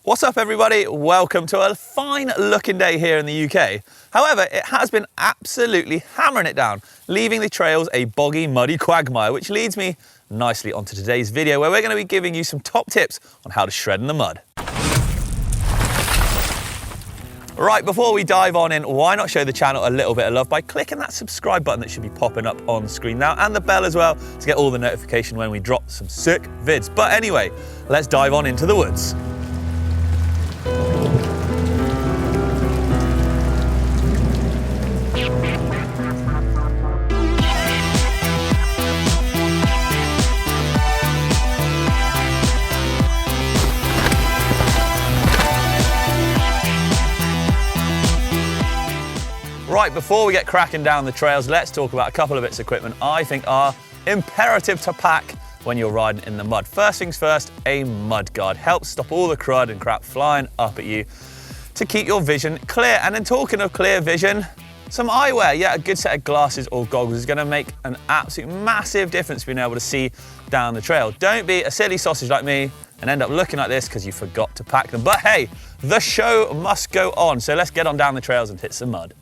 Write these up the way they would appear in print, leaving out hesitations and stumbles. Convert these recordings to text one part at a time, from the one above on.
What's up everybody? Welcome to a fine looking day here in the UK. However, it has been absolutely hammering it down, leaving the trails a boggy, muddy quagmire, which leads me nicely onto today's video where we're going to be giving you some top tips on how to shred in the mud. Right, before we dive on in, why not show the channel a little bit of love by clicking that subscribe button that should be popping up on screen now, and the bell as well to get all the notification when we drop some sick vids. But anyway, let's dive on into the woods. Right, before we get cracking down the trails, let's talk about a couple of bits of equipment I think are imperative to pack when you're riding in the mud. First things first, a mud guard. Helps stop all the crud and crap flying up at you to keep your vision clear. And then talking of clear vision, some eyewear. Yeah, a good set of glasses or goggles is gonna make an absolute massive difference being able to see down the trail. Don't be a silly sausage like me and end up looking like this because you forgot to pack them. But hey, the show must go on. So let's get on down the trails and hit some mud.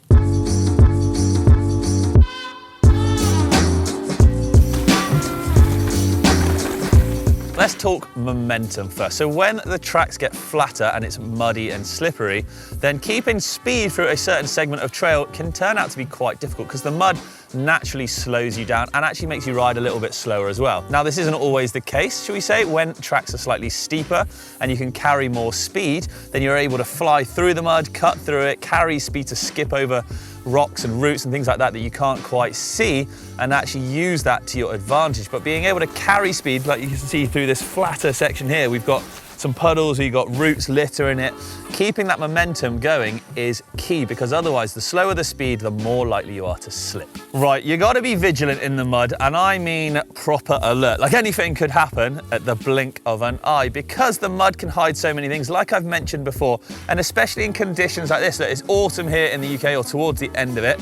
Let's talk momentum first. So when the tracks get flatter and it's muddy and slippery, then keeping speed through a certain segment of trail can turn out to be quite difficult because the mud naturally slows you down and actually makes you ride a little bit slower as well. Now, this isn't always the case, should we say, when tracks are slightly steeper and you can carry more speed, then you're able to fly through the mud, cut through it, carry speed to skip over rocks and roots and things like that that you can't quite see and actually use that to your advantage. But being able to carry speed, like you can see through this flatter section here, we've got some puddles, you've got roots, litter in it. Keeping that momentum going is key because otherwise the slower the speed, the more likely you are to slip. Right, you gotta be vigilant in the mud, and I mean proper alert. Like anything could happen at the blink of an eye because the mud can hide so many things, like I've mentioned before, and especially in conditions like this. Look, it's autumn here in the UK or towards the end of it.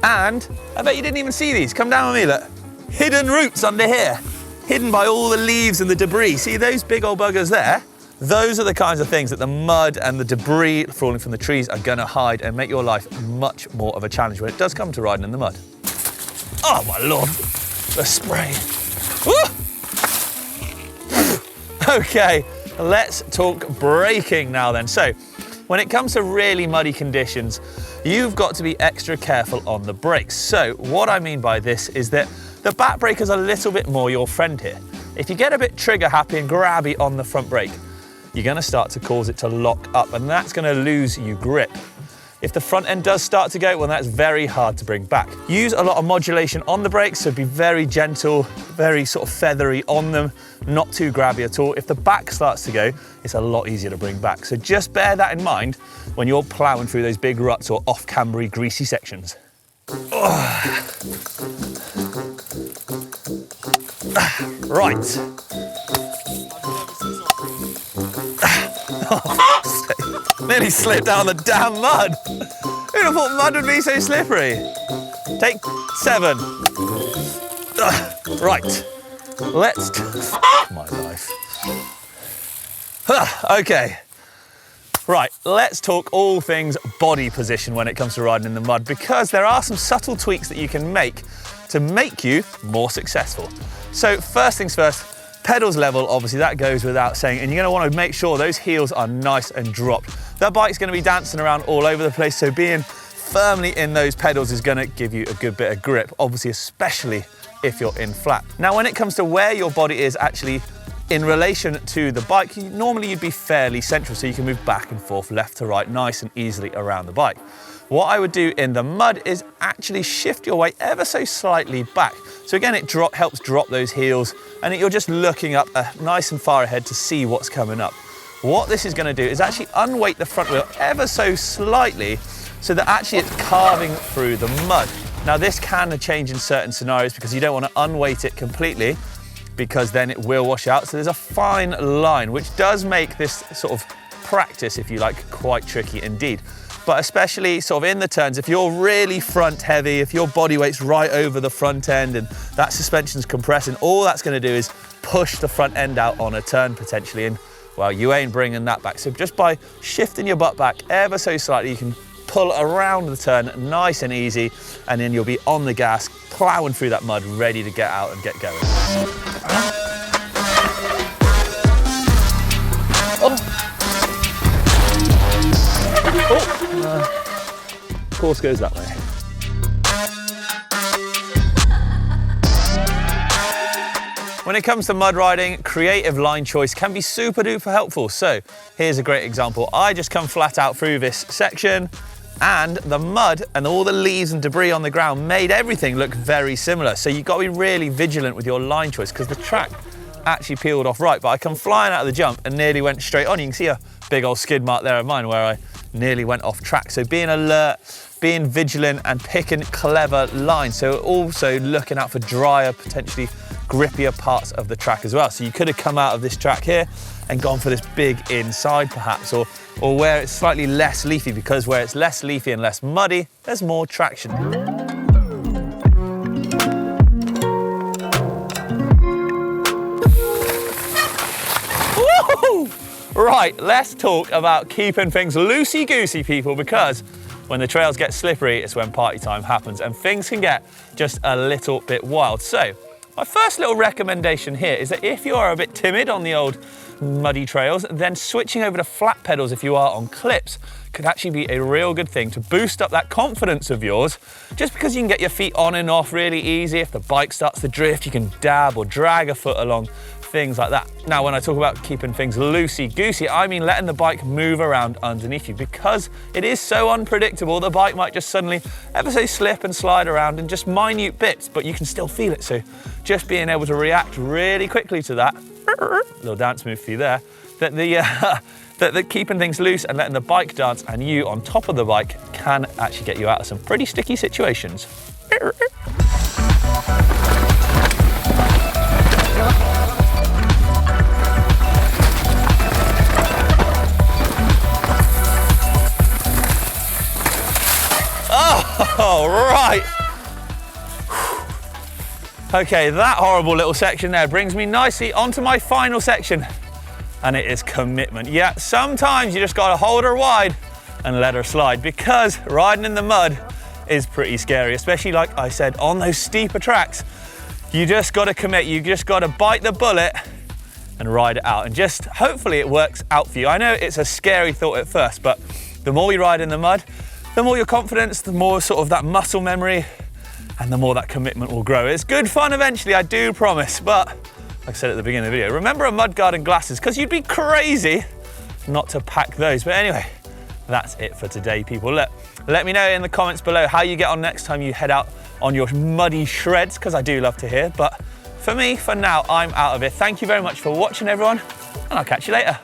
And I bet you didn't even see these. Come down with me, look. Hidden roots under here, hidden by all the leaves and the debris. See those big old buggers there? Those are the kinds of things that the mud and the debris falling from the trees are gonna hide and make your life much more of a challenge when it does come to riding in the mud. Oh my Lord, the spray. Okay, let's talk braking now then. So, when it comes to really muddy conditions, you've got to be extra careful on the brakes. So, what I mean by this is that the back brake is a little bit more your friend here. If you get a bit trigger happy and grabby on the front brake, you're gonna start to cause it to lock up and that's gonna lose you grip. If the front end does start to go, well, that's very hard to bring back. Use a lot of modulation on the brakes, so be very gentle, very sort of feathery on them, not too grabby at all. If the back starts to go, it's a lot easier to bring back. So just bear that in mind when you're plowing through those big ruts or off-cambery, greasy sections. Right. Nearly slipped down the damn mud. Who'd have thought mud would be so slippery? Take 7. Right, let's my life. Okay, right, let's talk all things body position when it comes to riding in the mud, because there are some subtle tweaks that you can make to make you more successful. So first things first, pedals level, obviously that goes without saying, and you're gonna wanna make sure those heels are nice and dropped. That bike's gonna be dancing around all over the place, so being firmly in those pedals is gonna give you a good bit of grip, obviously, especially if you're in flat. Now, when it comes to where your body is actually in relation to the bike, normally you'd be fairly central, so you can move back and forth, left to right, nice and easily around the bike. What I would do in the mud is actually shift your weight ever so slightly back. So again, it helps drop those heels, and you're just looking up nice and far ahead to see what's coming up. What this is gonna do is actually unweight the front wheel ever so slightly so that actually it's carving through the mud. Now this can change in certain scenarios because you don't wanna unweight it completely because then it will wash out. So there's a fine line, which does make this sort of practice, if you like, quite tricky indeed. But especially sort of in the turns, if you're really front heavy, if your body weight's right over the front end and that suspension's compressing, all that's gonna do is push the front end out on a turn potentially. And well, you ain't bringing that back. So just by shifting your butt back ever so slightly, you can pull around the turn nice and easy, and then you'll be on the gas, plowing through that mud, ready to get out and get going. Course goes that way. When it comes to mud riding, creative line choice can be super duper helpful. So here's a great example. I just come flat out through this section, and the mud and all the leaves and debris on the ground made everything look very similar. So you've got to be really vigilant with your line choice, because the track actually peeled off right, but I come flying out of the jump and nearly went straight on. You can see a big old skid mark there of mine where I nearly went off track. So being alert, being vigilant, and picking clever lines. So also looking out for drier, potentially grippier parts of the track as well. So you could have come out of this track here and gone for this big inside perhaps, or where it's slightly less leafy, because where it's less leafy and less muddy, there's more traction. Woo! Right, let's talk about keeping things loosey-goosey, people, because when the trails get slippery, it's when party time happens and things can get just a little bit wild. So my first little recommendation here is that if you are a bit timid on the old muddy trails, then switching over to flat pedals if you are on clips could actually be a real good thing to boost up that confidence of yours, just because you can get your feet on and off really easy. If the bike starts to drift, you can dab or drag a foot along, things like that. Now, when I talk about keeping things loosey-goosey, I mean letting the bike move around underneath you, because it is so unpredictable. The bike might just suddenly ever so slip and slide around in just minute bits, but you can still feel it. So just being able to react really quickly to that, little dance move for you there, that keeping things loose and letting the bike dance and you on top of the bike can actually get you out of some pretty sticky situations. Oh, right. Okay, that horrible little section there brings me nicely onto my final section, and it is commitment. Yeah, sometimes you just gotta hold her wide and let her slide, because riding in the mud is pretty scary, especially like I said, on those steeper tracks. You just gotta commit, you just gotta bite the bullet and ride it out, and just hopefully it works out for you. I know it's a scary thought at first, but the more we ride in the mud, the more your confidence, the more sort of that muscle memory, and the more that commitment will grow. It's good fun eventually, I do promise, but like I said at the beginning of the video, remember a mudguard and glasses, because you'd be crazy not to pack those. But anyway, that's it for today, people. Look, let me know in the comments below how you get on next time you head out on your muddy shreds, because I do love to hear. But for me, for now, I'm out of here. Thank you very much for watching, everyone, and I'll catch you later.